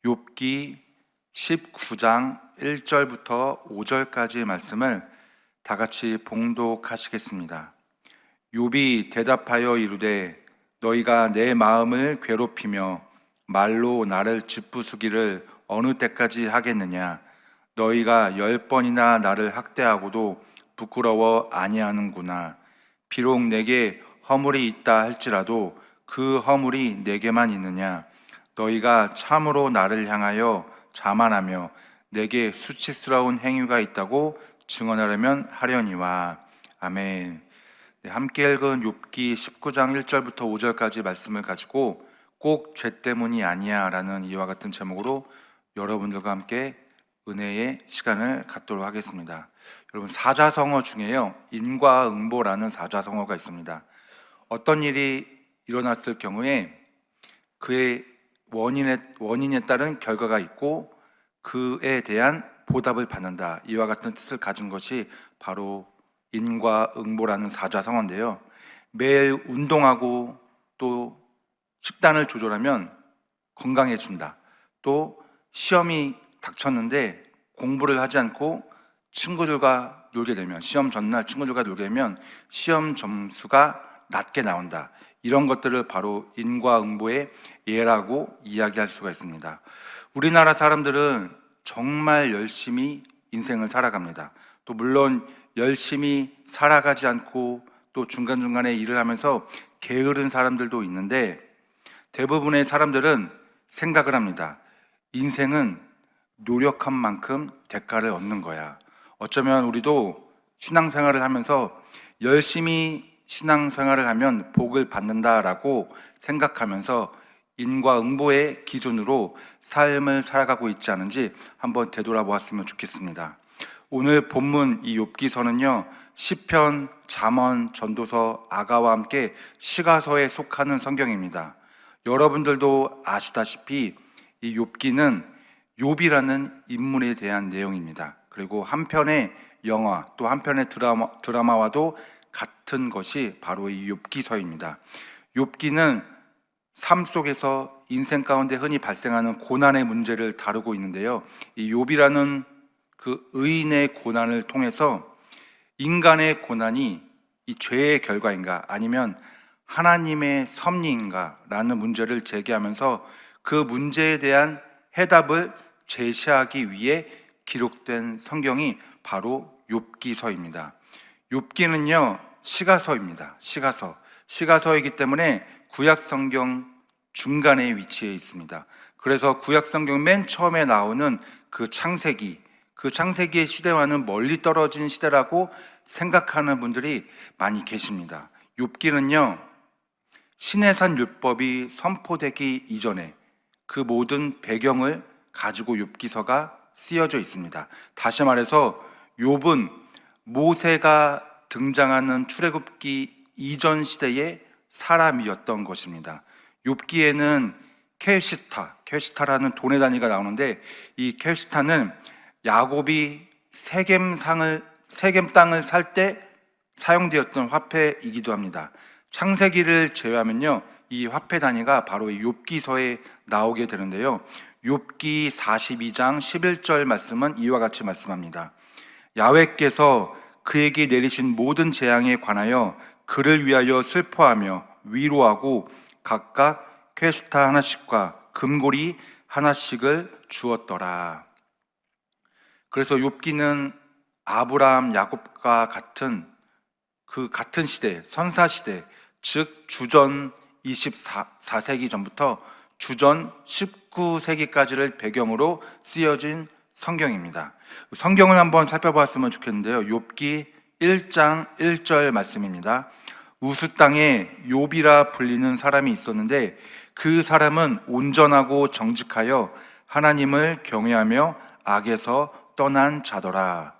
욥기 19장 1절부터 5절까지의 말씀을 다 같이 봉독하시겠습니다. 욥이 대답하여 이르되 너희가 내 마음을 괴롭히며 말로 나를 짓부수기를 어느 때까지 하겠느냐. 너희가 10번이나 나를 학대하고도 부끄러워 아니하는구나. 비록 내게 허물이 있다 할지라도 그 허물이 내게만 있느냐. 너희가 참으로 나를 향하여 자만하며 내게 수치스러운 행위가 있다고 증언하려면 하려니와. 아멘. 함께 읽은 욥기 19장 1절부터 5절까지 말씀을 가지고 꼭 죄 때문이 아니야 라는 이와 같은 제목으로 여러분들과 함께 은혜의 시간을 갖도록 하겠습니다. 여러분, 사자성어 중에요, 인과응보라는 사자성어가 있습니다. 어떤 일이 일어났을 경우에 그의 원인에 따른 결과가 있고 그에 대한 보답을 받는다, 이와 같은 뜻을 가진 것이 바로 인과응보라는 사자성어인데요, 매일 운동하고 또 식단을 조절하면 건강해진다, 또 시험이 닥쳤는데 공부를 하지 않고 친구들과 놀게 되면, 시험 전날 친구들과 놀게 되면 시험 점수가 낮게 나온다, 이런 것들을 바로 인과응보의 예라고 이야기할 수가 있습니다. 우리나라 사람들은 정말 열심히 인생을 살아갑니다. 또 물론 열심히 살아가지 않고 또 중간중간에 일을 하면서 게으른 사람들도 있는데, 대부분의 사람들은 생각을 합니다. 인생은 노력한 만큼 대가를 얻는 거야. 어쩌면 우리도 신앙생활을 하면서 열심히 신앙생활을 하면 복을 받는다라고 생각하면서 인과응보의 기준으로 삶을 살아가고 있지 않은지 한번 되돌아보았으면 좋겠습니다. 오늘 본문 이 욥기서는요, 시편, 잠언, 전도서, 아가와 함께 시가서에 속하는 성경입니다. 여러분들도 아시다시피 이 욥기는 욥이라는 인물에 대한 내용입니다. 그리고 한 편의 영화, 또 한 편의 드라마와도 같은 것이 바로 이 욥기서입니다. 욥기는 삶 속에서 인생 가운데 흔히 발생하는 고난의 문제를 다루고 있는데요, 이 욥이라는 그 의인의 고난을 통해서 인간의 고난이 이 죄의 결과인가 아니면 하나님의 섭리인가 라는 문제를 제기하면서 그 문제에 대한 해답을 제시하기 위해 기록된 성경이 바로 욥기서입니다. 욥기는요, 시가서입니다. 시가서이기 때문에 구약 성경 중간에 위치해 있습니다. 그래서 구약 성경 맨 처음에 나오는 그 창세기의 시대와는 멀리 떨어진 시대라고 생각하는 분들이 많이 계십니다. 욥기는요, 시내산 율법이 선포되기 이전에 그 모든 배경을 가지고 욥기서가 쓰여져 있습니다. 다시 말해서 욥은 모세가 등장하는 출애굽기 이전 시대의 사람이었던 것입니다. 욥기에는 켈시타라는 돈의 단위가 나오는데, 이 켈시타는 야곱이 세겜 땅을 살 때 사용되었던 화폐이기도 합니다. 창세기를 제외하면요, 이 화폐 단위가 바로 이 욥기서에 나오게 되는데요, 욥기 42장 11절 말씀은 이와 같이 말씀합니다. 야훼께서 그에게 내리신 모든 재앙에 관하여 그를 위하여 슬퍼하며 위로하고 각각 퀘스타 하나씩과 금고리 하나씩을 주었더라. 그래서 욥기는 아브라함, 야곱과 같은 그 같은 시대, 선사시대, 즉 주전 24세기 전부터 주전 19세기까지를 배경으로 쓰여진 성경입니다. 성경을 한번 살펴봤으면 좋겠는데요, 욥기 1장 1절 말씀입니다. 우스 땅에 욥이라 불리는 사람이 있었는데 그 사람은 온전하고 정직하여 하나님을 경외하며 악에서 떠난 자더라.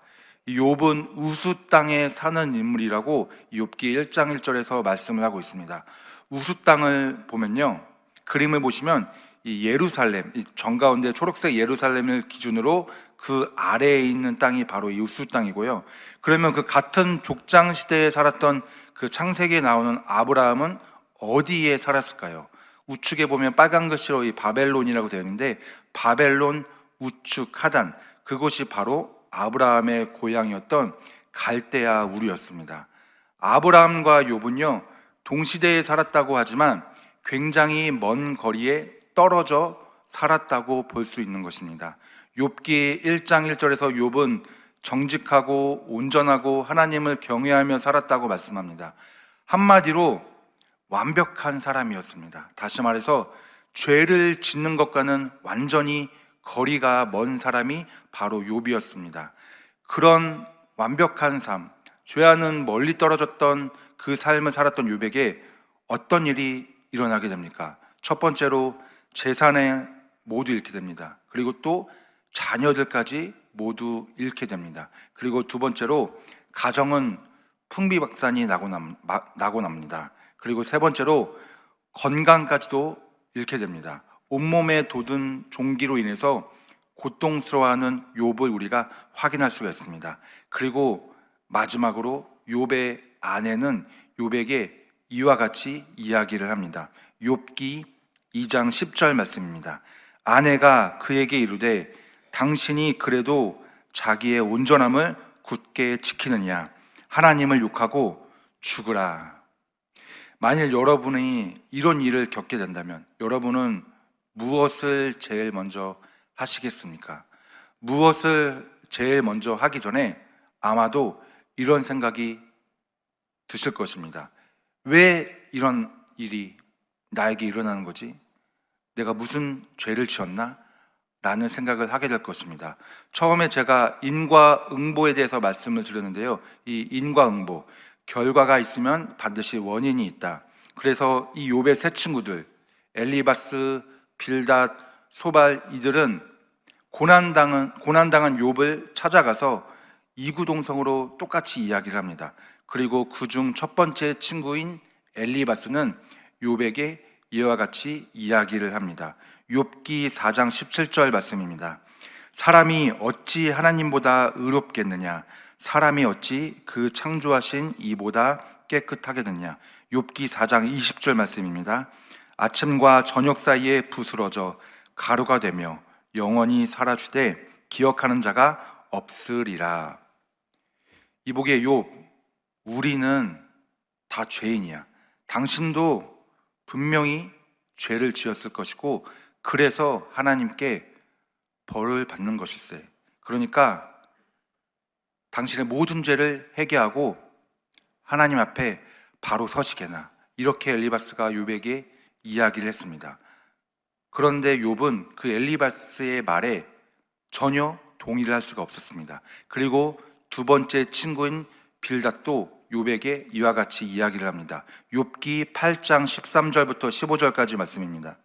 욥은 우스 땅에 사는 인물이라고 욥기 1장 1절에서 말씀을 하고 있습니다. 우스 땅을 보면요, 그림을 보시면 이 예루살렘, 이 정가운데 초록색 예루살렘을 기준으로 그 아래에 있는 땅이 바로 이 우스 땅이고요. 그러면 그 같은 족장 시대에 살았던 그 창세기에 나오는 아브라함은 어디에 살았을까요? 우측에 보면 빨간 글씨로 이 바벨론이라고 되어 있는데, 바벨론 우측 하단, 그곳이 바로 아브라함의 고향이었던 갈대아 우르였습니다. 아브라함과 욥은요, 동시대에 살았다고 하지만 굉장히 먼 거리에 떨어져 살았다고 볼 수 있는 것입니다. 욥기 1장 1절에서 욥은 정직하고 온전하고 하나님을 경외하며 살았다고 말씀합니다. 한마디로 완벽한 사람이었습니다. 다시 말해서 죄를 짓는 것과는 완전히 거리가 먼 사람이 바로 욥이었습니다. 그런 완벽한 삶, 죄와는 멀리 떨어졌던 그 삶을 살았던 욥에게 어떤 일이 일어나게 됩니까? 첫 번째로 재산을 모두 잃게 됩니다. 그리고 또 자녀들까지 모두 잃게 됩니다. 그리고 두 번째로 가정은 풍비박산이 나고 납니다. 그리고 세 번째로 건강까지도 잃게 됩니다. 온몸에 돋은 종기로 인해서 고통스러워하는 욥을 우리가 확인할 수가 있습니다. 그리고 마지막으로 욥의 아내는 욥에게 이와 같이 이야기를 합니다. 욥기 2장 10절 말씀입니다. 아내가 그에게 이르되 당신이 그래도 자기의 온전함을 굳게 지키느냐, 하나님을 욕하고 죽으라. 만일 여러분이 이런 일을 겪게 된다면 여러분은 무엇을 제일 먼저 하시겠습니까? 무엇을 제일 먼저 하기 전에 아마도 이런 생각이 드실 것입니다. 왜 이런 일이 나에게 일어나는 거지? 내가 무슨 죄를 지었나? 라는 생각을 하게 될 것입니다. 처음에 제가 인과응보에 대해서 말씀을 드렸는데요, 이 인과응보, 결과가 있으면 반드시 원인이 있다. 그래서 이 욥의 세 친구들, 엘리바스, 빌닷, 소발, 이들은 고난당한 욥을 찾아가서 이구동성으로 똑같이 이야기를 합니다. 그리고 그중 첫 번째 친구인 엘리바스는 욥에게 이와 같이 이야기를 합니다. 욥기 4장 17절 말씀입니다. 사람이 어찌 하나님보다 의롭겠느냐, 사람이 어찌 그 창조하신 이보다 깨끗하겠느냐. 욥기 4장 20절 말씀입니다. 아침과 저녁 사이에 부스러져 가루가 되며 영원히 사라지되 기억하는 자가 없으리라. 이복의 욥, 우리는 다 죄인이야. 당신도 분명히 죄를 지었을 것이고 그래서 하나님께 벌을 받는 것일세. 그러니까 당신의 모든 죄를 회개하고 하나님 앞에 바로 서시게나. 이렇게 엘리바스가 욥에게 이야기를 했습니다. 그런데 욥은 그 엘리바스의 말에 전혀 동의를 할 수가 없었습니다. 그리고 두 번째 친구인 빌닷도 욥에게 이와 같이 이야기를 합니다. 욥기 8장 13절부터 15절까지 말씀입니다.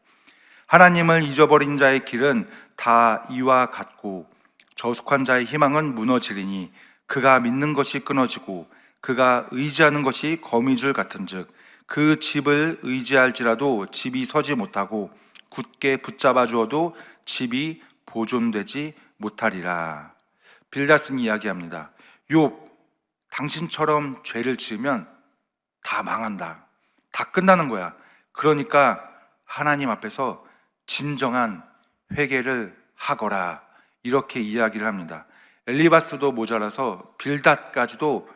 하나님을 잊어버린 자의 길은 다 이와 같고 저속한 자의 희망은 무너지리니 그가 믿는 것이 끊어지고 그가 의지하는 것이 거미줄 같은즉 그 집을 의지할지라도 집이 서지 못하고 굳게 붙잡아 주어도 집이 보존되지 못하리라. 빌닷은 이야기합니다. 욥, 당신처럼 죄를 지으면 다 망한다. 다 끝나는 거야. 그러니까 하나님 앞에서 진정한 회개를 하거라. 이렇게 이야기를 합니다. 엘리바스도 모자라서 빌닷까지도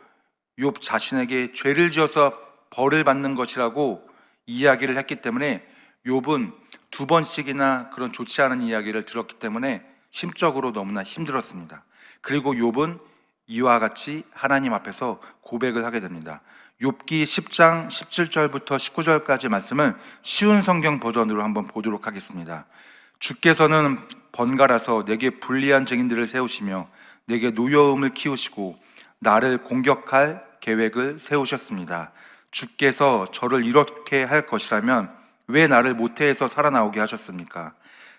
욥 자신에게 죄를 지어서 벌을 받는 것이라고 이야기를 했기 때문에 욥은 두 번씩이나 그런 좋지 않은 이야기를 들었기 때문에 심적으로 너무나 힘들었습니다. 그리고 욥은 이와 같이 하나님 앞에서 고백을 하게 됩니다. 욥기 10장 17절부터 19절까지 말씀을 쉬운 성경 버전으로 한번 보도록 하겠습니다. 주께서는 번갈아서 내게 불리한 증인들을 세우시며 내게 노여움을 키우시고 나를 공격할 계획을 세우셨습니다. 주께서 저를 이렇게 할 것이라면 왜 나를 모태에서 살아나오게 하셨습니까?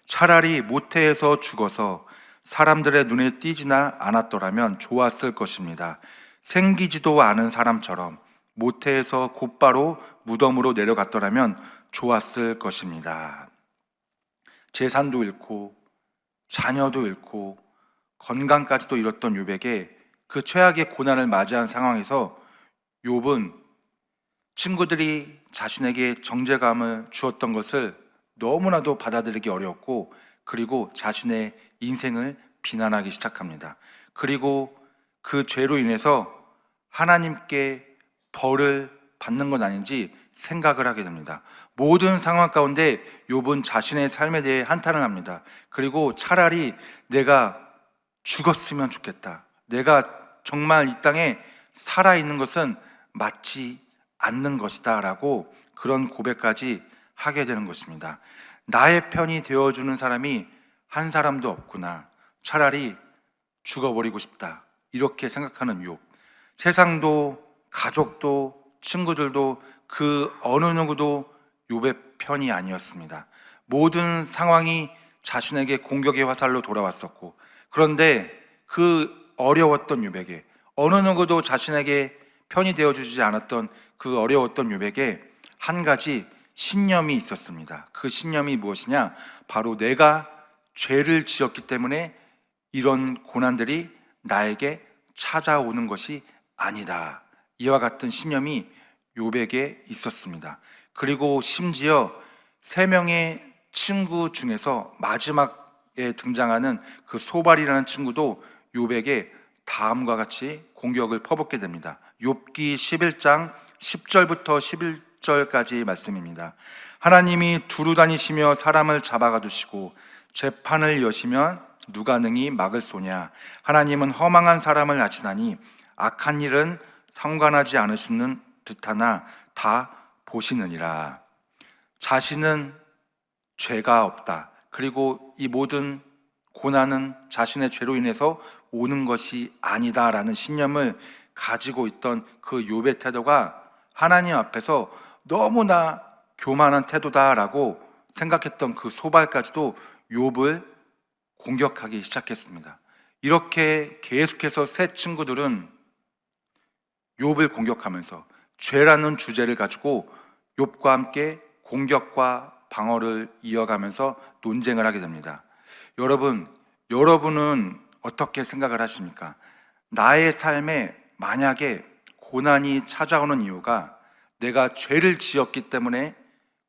차라리 모태에서 죽어서 사람들의 눈에 띄지나 않았더라면 좋았을 것입니다. 생기지도 않은 사람처럼 모태에서 곧바로 무덤으로 내려갔더라면 좋았을 것입니다. 재산도 잃고 자녀도 잃고 건강까지도 잃었던 욥에게 그 최악의 고난을 맞이한 상황에서 욥은 친구들이 자신에게 정죄감을 주었던 것을 너무나도 받아들이기 어려웠고, 그리고 자신의 인생을 비난하기 시작합니다. 그리고 그 죄로 인해서 하나님께 벌을 받는 건 아닌지 생각을 하게 됩니다. 모든 상황 가운데 욥은 자신의 삶에 대해 한탄을 합니다. 그리고 차라리 내가 죽었으면 좋겠다, 내가 정말 이 땅에 살아있는 것은 맞지 않는 것이다 라고 그런 고백까지 하게 되는 것입니다. 나의 편이 되어주는 사람이 한 사람도 없구나, 차라리 죽어버리고 싶다, 이렇게 생각하는 욥. 세상도 가족도 친구들도 그 어느 누구도 욥의 편이 아니었습니다. 모든 상황이 자신에게 공격의 화살로 돌아왔었고, 그런데 그 어려웠던 욥에게, 어느 누구도 자신에게 편이 되어주지 않았던 그 어려웠던 욥에게 한 가지 신념이 있었습니다. 그 신념이 무엇이냐? 바로 내가 죄를 지었기 때문에 이런 고난들이 나에게 찾아오는 것이 아니다, 이와 같은 신념이 욥에게 있었습니다. 그리고 심지어 3명의 친구 중에서 마지막에 등장하는 그 소발이라는 친구도 욥에게 다음과 같이 공격을 퍼붓게 됩니다. 욥기 11장 10절부터 11절까지 말씀입니다. 하나님이 두루 다니시며 사람을 잡아가 두시고 재판을 여시면 누가 능히 막을 소냐? 하나님은 허망한 사람을 아시나니 악한 일은 상관하지 않으시는 듯하나 다 보시느니라. 자신은 죄가 없다, 그리고 이 모든 고난은 자신의 죄로 인해서 오는 것이 아니다라는 신념을 가지고 있던 그 욥의 태도가 하나님 앞에서 너무나 교만한 태도다라고 생각했던 그 소발까지도 욥을 공격하기 시작했습니다. 이렇게 계속해서 세 친구들은 욥을 공격하면서 죄라는 주제를 가지고 욥과 함께 공격과 방어를 이어가면서 논쟁을 하게 됩니다. 여러분은 어떻게 생각을 하십니까? 나의 삶에 만약에 고난이 찾아오는 이유가 내가 죄를 지었기 때문에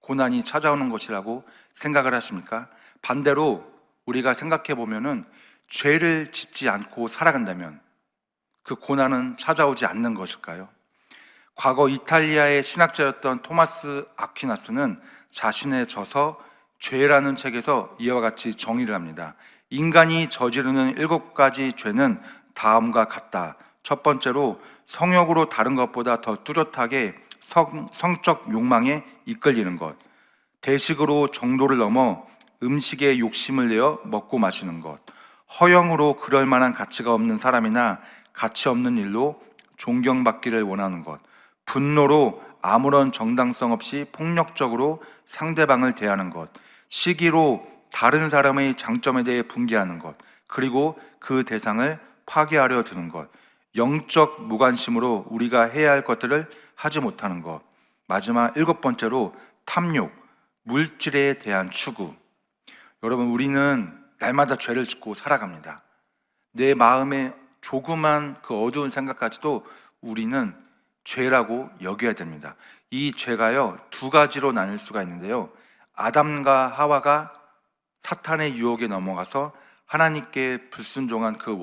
고난이 찾아오는 것이라고 생각을 하십니까? 반대로 우리가 생각해 보면은 죄를 짓지 않고 살아간다면 그 고난은 찾아오지 않는 것일까요? 과거 이탈리아의 신학자였던 토마스 아퀴나스는 자신의 저서 죄라는 책에서 이와 같이 정의를 합니다. 인간이 저지르는 7가지 죄는 다음과 같다. 첫 번째로 성욕으로 다른 것보다 더 뚜렷하게 성적 욕망에 이끌리는 것, 대식으로 정도를 넘어 음식에 욕심을 내어 먹고 마시는 것, 허영으로 그럴 만한 가치가 없는 사람이나 가치 없는 일로 존경받기를 원하는 것, 분노로 아무런 정당성 없이 폭력적으로 상대방을 대하는 것, 시기로 다른 사람의 장점에 대해 분개하는 것, 그리고 그 대상을 파괴하려 드는 것, 영적 무관심으로 우리가 해야 할 것들을 하지 못하는 것, 마지막 7번째로 탐욕, 물질에 대한 추구. 여러분, 우리는 날마다 죄를 짓고 살아갑니다. 내 마음에 조그만 그 어두운 생각까지도 우리는 죄라고 여겨야 됩니다. 이 죄가요, 2가지로 나뉠 수가 있는데요, 아담과 하와가 사탄의 유혹에 넘어가서 하나님께 불순종한 그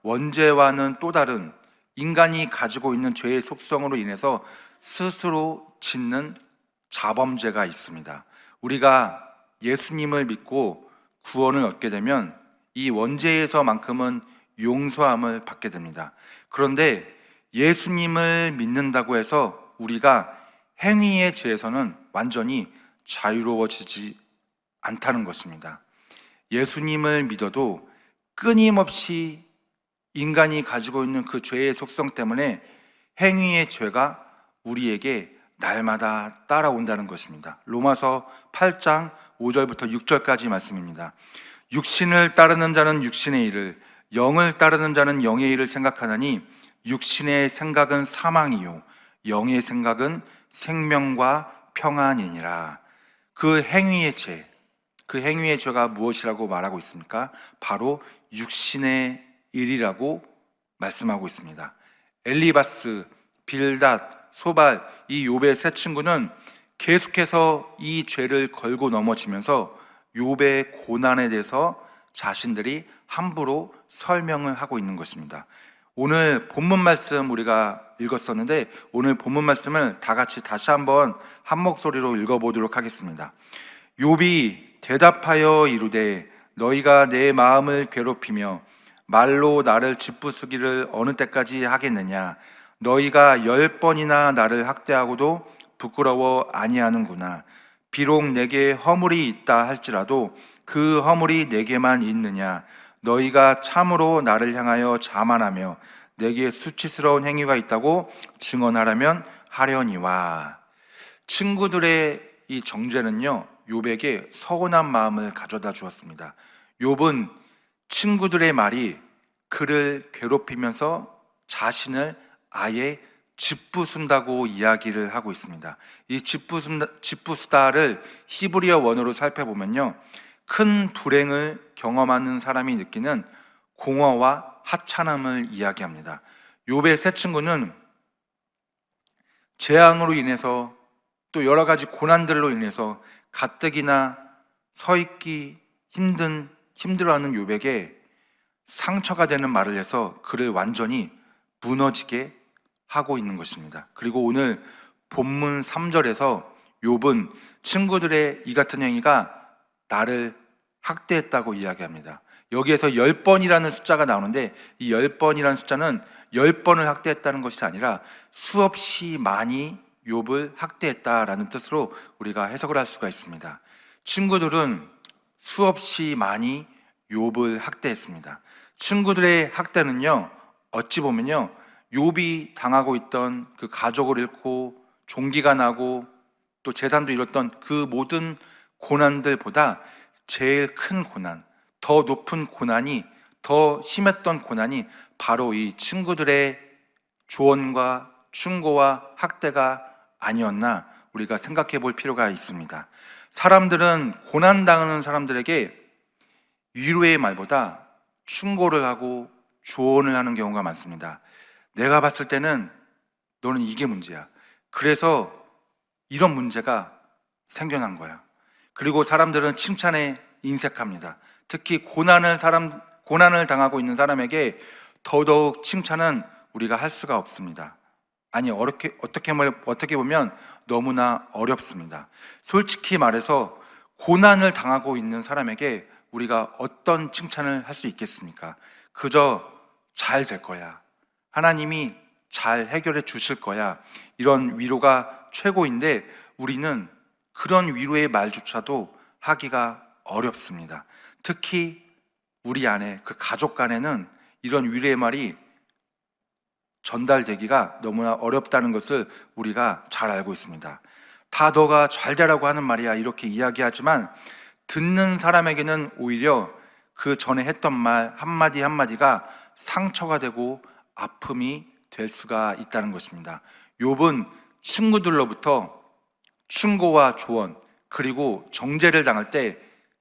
원죄와는 또 다른 인간이 가지고 있는 죄의 속성으로 인해서 스스로 짓는 자범죄가 있습니다. 우리가 예수님을 믿고 구원을 얻게 되면 이 원죄에서만큼은 용서함을 받게 됩니다. 그런데 예수님을 믿는다고 해서 우리가 행위의 죄에서는 완전히 자유로워지지 않다는 것입니다. 예수님을 믿어도 끊임없이 인간이 가지고 있는 그 죄의 속성 때문에 행위의 죄가 우리에게 날마다 따라온다는 것입니다. 로마서 8장 5절부터 6절까지 말씀입니다. 육신을 따르는 자는 육신의 일을, 영을 따르는 자는 영의 일을 생각하나니 육신의 생각은 사망이요 영의 생각은 생명과 평안이니라. 그 행위의 죄가 무엇이라고 말하고 있습니까? 바로 육신의 일이라고 말씀하고 있습니다. 엘리바스, 빌닷, 소발, 이 욥의 세 친구는 계속해서 이 죄를 걸고 넘어지면서 욥의 고난에 대해서 자신들이 함부로 설명을 하고 있는 것입니다. 오늘 본문 말씀 우리가 읽었었는데 오늘 본문 말씀을 다 같이 다시 한번 한 목소리로 읽어보도록 하겠습니다. 욥이 대답하여 이르되 너희가 내 마음을 괴롭히며 말로 나를 짓부수기를 어느 때까지 하겠느냐. 너희가 10번이나 나를 학대하고도 부끄러워 아니하는구나. 비록 내게 허물이 있다 할지라도 그 허물이 내게만 있느냐. 너희가 참으로 나를 향하여 자만하며 내게 수치스러운 행위가 있다고 증언하라면 하려니와. 친구들의 이 정죄는요, 욥에게 서운한 마음을 가져다 주었습니다. 욥은 친구들의 말이 그를 괴롭히면서 자신을 아예 짓부순다고 이야기를 하고 있습니다. 이 짓부수다를 히브리어 원어로 살펴보면요, 큰 불행을 경험하는 사람이 느끼는 공허와 하찮음을 이야기합니다. 욥의 세 친구는 재앙으로 인해서 또 여러 가지 고난들로 인해서 가뜩이나 서 있기 힘들어하는 욥에게 상처가 되는 말을 해서 그를 완전히 무너지게 하고 있는 것입니다. 그리고 오늘 본문 3절에서 욥은 친구들의 이 같은 행위가 나를 학대했다고 이야기합니다. 여기에서 10번이라는 숫자가 나오는데 이 10번이라는 숫자는 10번을 학대했다는 것이 아니라 수없이 많이 욥을 학대했다라는 뜻으로 우리가 해석을 할 수가 있습니다. 친구들은 수없이 많이 욥을 학대했습니다. 친구들의 학대는요, 어찌 보면요, 욥이 당하고 있던 그 가족을 잃고 종기가 나고 또 재산도 잃었던 그 모든 고난들보다 제일 큰 고난, 더 높은 고난이, 더 심했던 고난이 바로 이 친구들의 조언과 충고와 학대가 아니었나 우리가 생각해 볼 필요가 있습니다. 사람들은 고난당하는 사람들에게 위로의 말보다 충고를 하고 조언을 하는 경우가 많습니다. 내가 봤을 때는 너는 이게 문제야. 그래서 이런 문제가 생겨난 거야. 그리고 사람들은 칭찬에 인색합니다. 특히 고난을 당하고 있는 사람에게 더더욱 칭찬은 우리가 할 수가 없습니다. 아니, 어떻게 보면 너무나 어렵습니다. 솔직히 말해서 고난을 당하고 있는 사람에게 우리가 어떤 칭찬을 할 수 있겠습니까? 그저 잘 될 거야. 하나님이 잘 해결해 주실 거야. 이런 위로가 최고인데 우리는 그런 위로의 말조차도 하기가 어렵습니다. 특히 우리 안에, 그 가족 간에는 이런 위로의 말이 전달되기가 너무나 어렵다는 것을 우리가 잘 알고 있습니다. 다 너가 잘 되라고 하는 말이야, 이렇게 이야기하지만 듣는 사람에게는 오히려 그 전에 했던 말 한마디 한마디가 상처가 되고 아픔이 될 수가 있다는 것입니다. 욥은 친구들로부터 충고와 조언, 그리고 정죄를 당할 때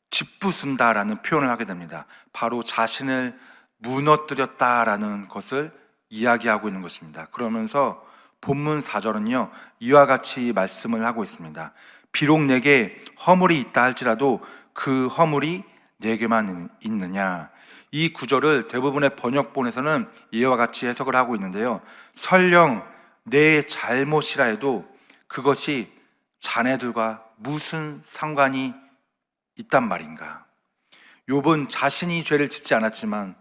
짓부순다라는 표현을 하게 됩니다. 바로 자신을 무너뜨렸다라는 것을 이야기하고 있는 것입니다. 그러면서 본문 4절은요, 이와 같이 말씀을 하고 있습니다. 비록 내게 허물이 있다 할지라도 그 허물이 내게만 있느냐. 이 구절을 대부분의 번역본에서는 이와 같이 해석을 하고 있는데요, 설령 내 잘못이라 해도 그것이 자네들과 무슨 상관이 있단 말인가. 욥은 자신이 죄를 짓지 않았지만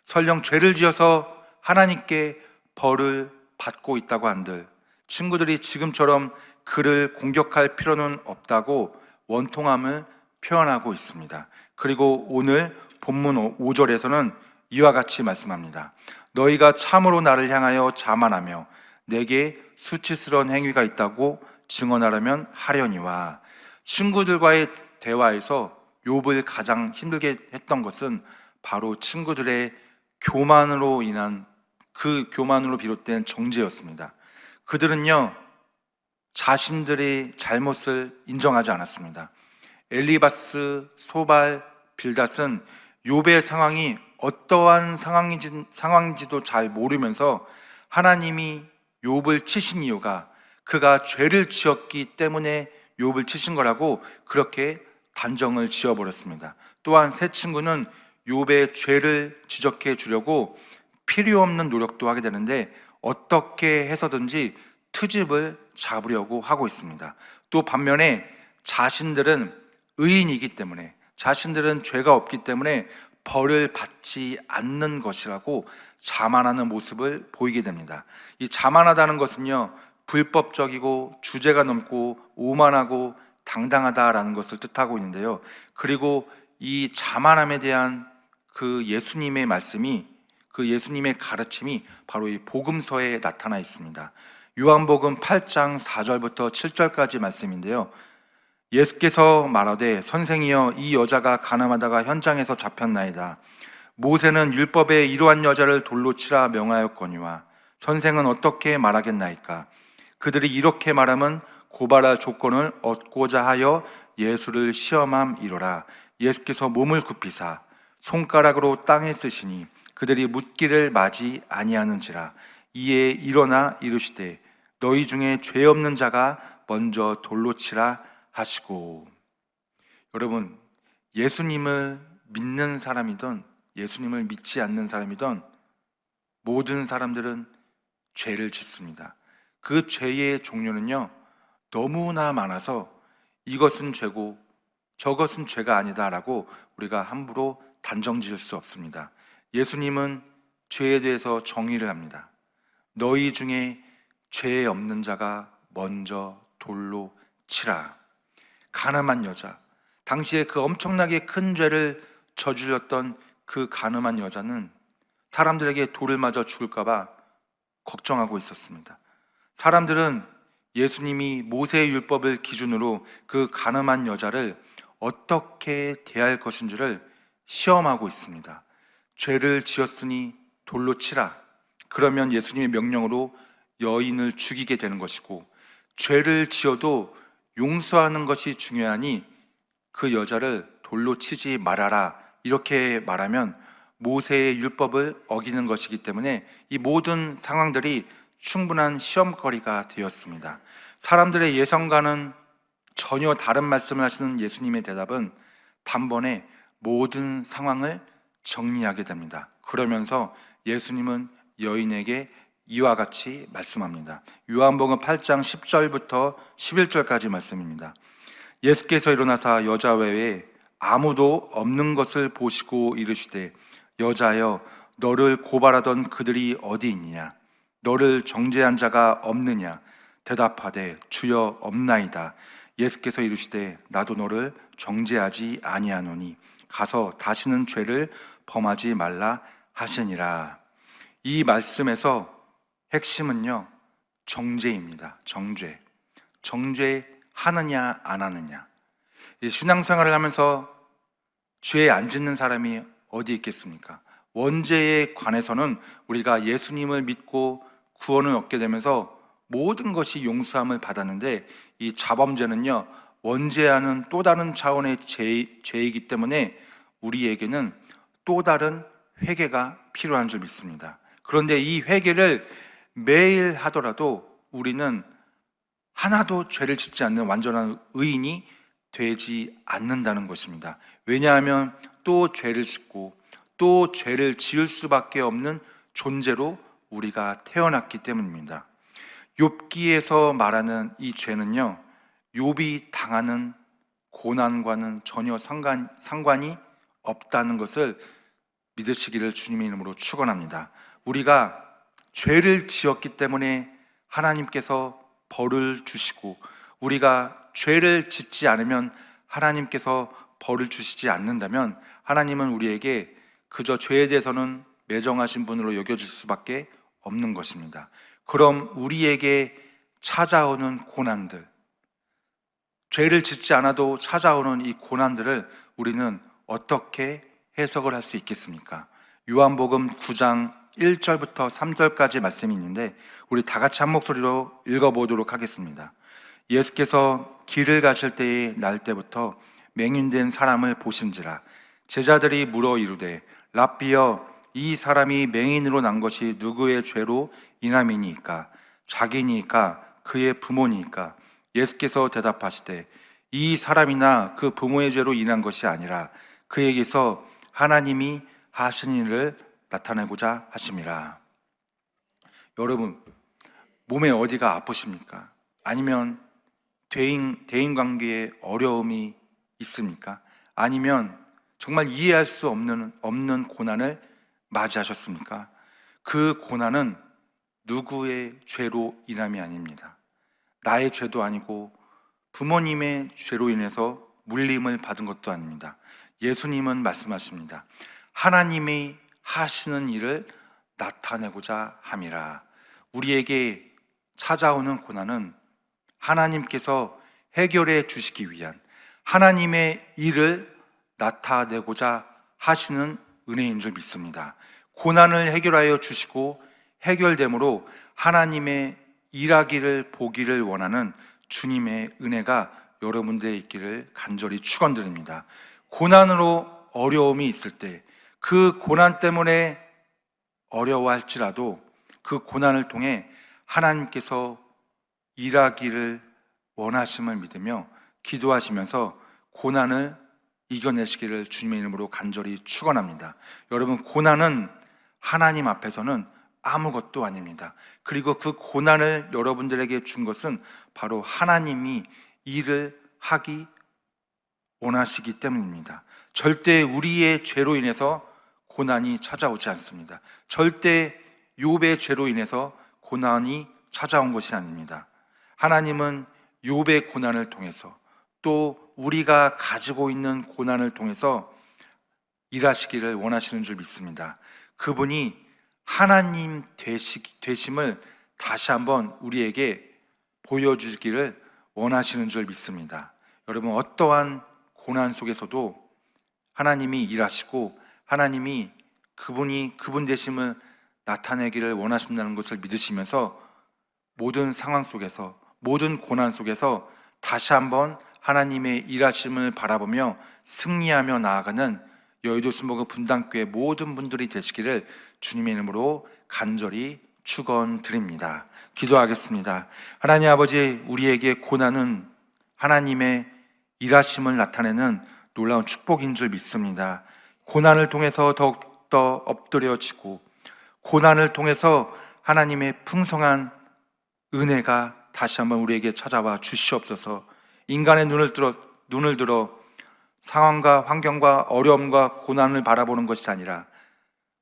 설령 죄를 지어서 하나님께 벌을 받고 있다고 한들 친구들이 지금처럼 그를 공격할 필요는 없다고 원통함을 표현하고 있습니다. 그리고 오늘 본문 5절에서는 이와 같이 말씀합니다. 너희가 참으로 나를 향하여 자만하며 내게 수치스러운 행위가 있다고 증언하려면 하려니와. 친구들과의 대화에서 욥을 가장 힘들게 했던 것은 바로 친구들의 교만으로 인한, 그 교만으로 비롯된 정죄였습니다. 그들은요, 자신들의 잘못을 인정하지 않았습니다. 엘리바스, 소발, 빌닷은 욥의 상황이 어떠한 상황인지도 잘 모르면서 하나님이 욥을 치신 이유가 그가 죄를 지었기 때문에 욥을 치신 거라고 그렇게 단정을 지어버렸습니다. 또한 세 친구는 욥의 죄를 지적해 주려고 필요 없는 노력도 하게 되는데 어떻게 해서든지 트집을 잡으려고 하고 있습니다. 또 반면에 자신들은 의인이기 때문에, 자신들은 죄가 없기 때문에 벌을 받지 않는 것이라고 자만하는 모습을 보이게 됩니다. 이 자만하다는 것은요, 불법적이고 주제가 넘고 오만하고 당당하다라는 것을 뜻하고 있는데요. 그리고 이 자만함에 대한 그 예수님의 말씀이, 그 예수님의 가르침이 바로 이 복음서에 나타나 있습니다. 요한복음 8장 4절부터 7절까지 말씀인데요. 예수께서 말하되 선생이여 이 여자가 가늠하다가 현장에서 잡혔나이다. 모세는 율법에 이러한 여자를 돌로 치라 명하였거니와 선생은 어떻게 말하겠나이까? 그들이 이렇게 말하면 고발할 조건을 얻고자 하여 예수를 시험함이로라. 예수께서 몸을 굽히사 손가락으로 땅에 쓰시니 그들이 묻기를 마지 아니하는지라. 이에 일어나 이르시되 너희 중에 죄 없는 자가 먼저 돌로 치라 하시고. 여러분, 예수님을 믿는 사람이든 예수님을 믿지 않는 사람이든 모든 사람들은 죄를 짓습니다. 그 죄의 종류는요, 너무나 많아서 이것은 죄고 저것은 죄가 아니다라고 우리가 함부로 단정 지을 수 없습니다. 예수님은 죄에 대해서 정의를 합니다. 너희 중에 죄 없는 자가 먼저 돌로 치라. 가늠한 여자, 당시에 그 엄청나게 큰 죄를 저질렀던 그 가늠한 여자는 사람들에게 돌을 맞아 죽을까 봐 걱정하고 있었습니다. 사람들은 예수님이 모세의 율법을 기준으로 그 가늠한 여자를 어떻게 대할 것인지를 시험하고 있습니다. 죄를 지었으니 돌로 치라. 그러면 예수님의 명령으로 여인을 죽이게 되는 것이고, 죄를 지어도 용서하는 것이 중요하니 그 여자를 돌로 치지 말아라, 이렇게 말하면 모세의 율법을 어기는 것이기 때문에 이 모든 상황들이 충분한 시험거리가 되었습니다. 사람들의 예상과는 전혀 다른 말씀을 하시는 예수님의 대답은 단번에 모든 상황을 정리하게 됩니다. 그러면서 예수님은 여인에게 이와 같이 말씀합니다. 요한복음 8장 10절부터 11절까지 말씀입니다. 예수께서 일어나사 여자 외에 아무도 없는 것을 보시고 이르시되 여자여 너를 고발하던 그들이 어디 있느냐? 너를 정죄한 자가 없느냐? 대답하되 주여 없나이다. 예수께서 이르시되 나도 너를 정죄하지 아니하노니 가서 다시는 죄를 범하지 말라 하시니라. 이 말씀에서 핵심은요, 정죄입니다. 정죄하느냐 안 하느냐. 신앙생활을 하면서 죄 안 짓는 사람이 어디 있겠습니까? 원죄에 관해서는 우리가 예수님을 믿고 구원을 얻게 되면서 모든 것이 용서함을 받았는데, 이 자범죄는요, 원죄하는 또 다른 차원의 죄이기 때문에 우리에게는 또 다른 회개가 필요한 줄 믿습니다. 그런데 이 회개를 매일 하더라도 우리는 하나도 죄를 짓지 않는 완전한 의인이 되지 않는다는 것입니다. 왜냐하면 또 죄를 짓고 또 죄를 지을 수밖에 없는 존재로 우리가 태어났기 때문입니다. 욥기에서 말하는 이 죄는요, 욥이 당하는 고난과는 전혀 상관이 없다는 것을 믿으시기를 주님의 이름으로 축원합니다. 우리가 죄를 지었기 때문에 하나님께서 벌을 주시고, 우리가 죄를 짓지 않으면 하나님께서 벌을 주시지 않는다면 하나님은 우리에게 그저 죄에 대해서는 매정하신 분으로 여겨질 수밖에 없는 것입니다. 그럼 우리에게 찾아오는 고난들, 죄를 짓지 않아도 찾아오는 이 고난들을 우리는 어떻게 해석을 할 수 있겠습니까? 요한복음 9장 1절부터 3절까지 말씀이 있는데 우리 다 같이 한 목소리로 읽어보도록 하겠습니다. 예수께서 길을 가실 때의 날 때부터 맹인된 사람을 보신지라. 제자들이 물어 이르되 랍비여 이 사람이 맹인으로 난 것이 누구의 죄로 인함이니까? 자기니까 그의 부모니까 예수께서 대답하시되 이 사람이나 그 부모의 죄로 인한 것이 아니라 그에게서 하나님이 하신 일을 나타내고자 하심이라. 여러분, 몸에 어디가 아프십니까? 아니면 대인 관계에 어려움이 있습니까? 아니면 정말 이해할 수 없는 고난을 맞이하셨습니까? 그 고난은 누구의 죄로 인함이 아닙니다. 나의 죄도 아니고 부모님의 죄로 인해서 물림을 받은 것도 아닙니다. 예수님은 말씀하십니다. 하나님이 하시는 일을 나타내고자 함이라. 우리에게 찾아오는 고난은 하나님께서 해결해 주시기 위한 하나님의 일을 나타내고자 하시는 은혜인 줄 믿습니다. 고난을 해결하여 주시고 해결됨으로 하나님의 일하기를 보기를 원하는 주님의 은혜가 여러분들의 있기를 간절히 축원드립니다. 고난으로 어려움이 있을 때 그 고난 때문에 어려워할지라도 그 고난을 통해 하나님께서 일하기를 원하심을 믿으며 기도하시면서 고난을 이겨내시기를 주님의 이름으로 간절히 축원합니다. 여러분, 고난은 하나님 앞에서는 아무것도 아닙니다. 그리고 그 고난을 여러분들에게 준 것은 바로 하나님이 일을 하기 원하시기 때문입니다. 절대 우리의 죄로 인해서 고난이 찾아오지 않습니다. 절대 욥의 죄로 인해서 고난이 찾아온 것이 아닙니다. 하나님은 욥의 고난을 통해서 또 우리가 가지고 있는 고난을 통해서 일하시기를 원하시는 줄 믿습니다. 그분이 하나님 되심을 다시 한번 우리에게 보여주기를 원하시는 줄 믿습니다. 여러분, 어떠한 고난 속에서도 하나님이 일하시고 하나님이 그분 되심을 나타내기를 원하신다는 것을 믿으시면서 모든 상황 속에서, 모든 고난 속에서 다시 한번 하나님의 일하심을 바라보며 승리하며 나아가는 여의도 순복음 분당교회 모든 분들이 되시기를 주님의 이름으로 간절히 축원드립니다. 기도하겠습니다. 하나님 아버지, 우리에게 고난은 하나님의 일하심을 나타내는 놀라운 축복인 줄 믿습니다. 고난을 통해서 더욱더 엎드려지고 고난을 통해서 하나님의 풍성한 은혜가 다시 한번 우리에게 찾아와 주시옵소서. 인간의 눈을 들어 상황과 환경과 어려움과 고난을 바라보는 것이 아니라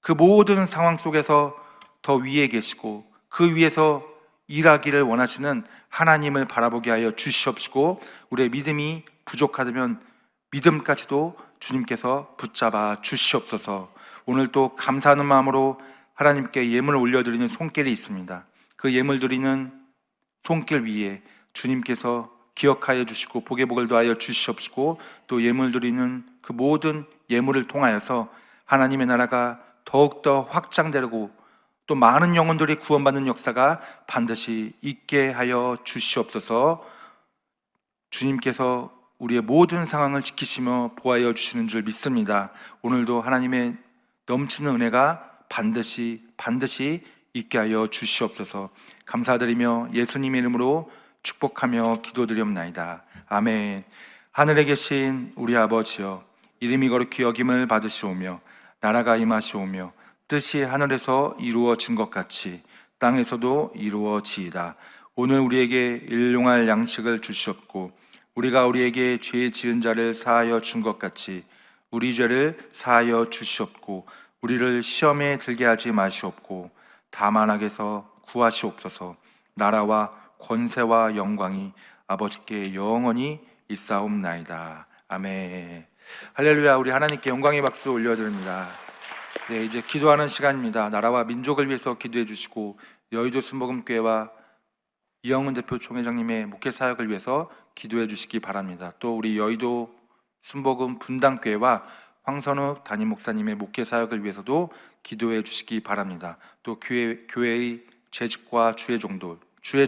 그 모든 상황 속에서 더 위에 계시고 그 위에서 일하기를 원하시는 하나님을 바라보게 하여 주시옵시고, 우리의 믿음이 부족하다면 믿음까지도 주님께서 붙잡아 주시옵소서. 오늘도 감사하는 마음으로 하나님께 예물을 올려드리는 손길이 있습니다. 그 예물 드리는 손길 위에 주님께서 기억하여 주시고 복의 복을 더하여 주시옵시고, 또 예물 드리는 그 모든 예물을 통하여서 하나님의 나라가 더욱더 확장되고 또 많은 영혼들이 구원받는 역사가 반드시 있게 하여 주시옵소서. 주님께서 우리의 모든 상황을 지키시며 보호하여 주시는 줄 믿습니다. 오늘도 하나님의 넘치는 은혜가 반드시 있게 하여 주시옵소서. 감사드리며 예수님의 이름으로 축복하며 기도드리옵나이다. 아멘. 하늘에 계신 우리 아버지여, 이름이 거룩히 여김을 받으시오며 나라가 임하시오며 뜻이 하늘에서 이루어진 것 같이 땅에서도 이루어지이다. 오늘 우리에게 일용할 양식을 주시옵고 우리가 우리에게 죄 지은 자를 사하여 준 것 같이 우리 죄를 사하여 주시옵고 우리를 시험에 들게 하지 마시옵고 다만 악에서 구하시옵소서. 나라와 권세와 영광이 아버지께 영원히 있사옵나이다. 아멘. 할렐루야. 우리 하나님께 영광의 박수 올려드립니다. 네, 이제 기도하는 시간입니다. 나라와 민족을 위해서 기도해 주시고 여의도 순복음교회와 이영은 대표 총회장님의 목회 사역을 위해서 기도해 주시기 바랍니다. 또 우리 여의도 순복음 분당교회와 황선욱 담임 목사님의 목회 사역을 위해서도 기도해 주시기 바랍니다. 또 교회의 재직과 주의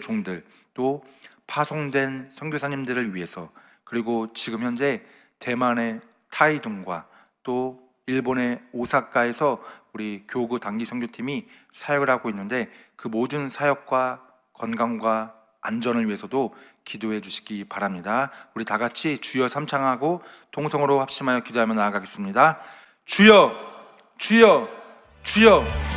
종들, 또 파송된 선교사님들을 위해서, 그리고 지금 현재 대만의 타이둥과 또 일본의 오사카에서 우리 교구 단기 선교팀이 사역을 하고 있는데 그 모든 사역과 건강과 안전을 위해서도 기도해 주시기 바랍니다. 우리 다 같이 주여 삼창하고 통성으로 합심하여 기도하며 나아가겠습니다. 주여, 주여, 주여.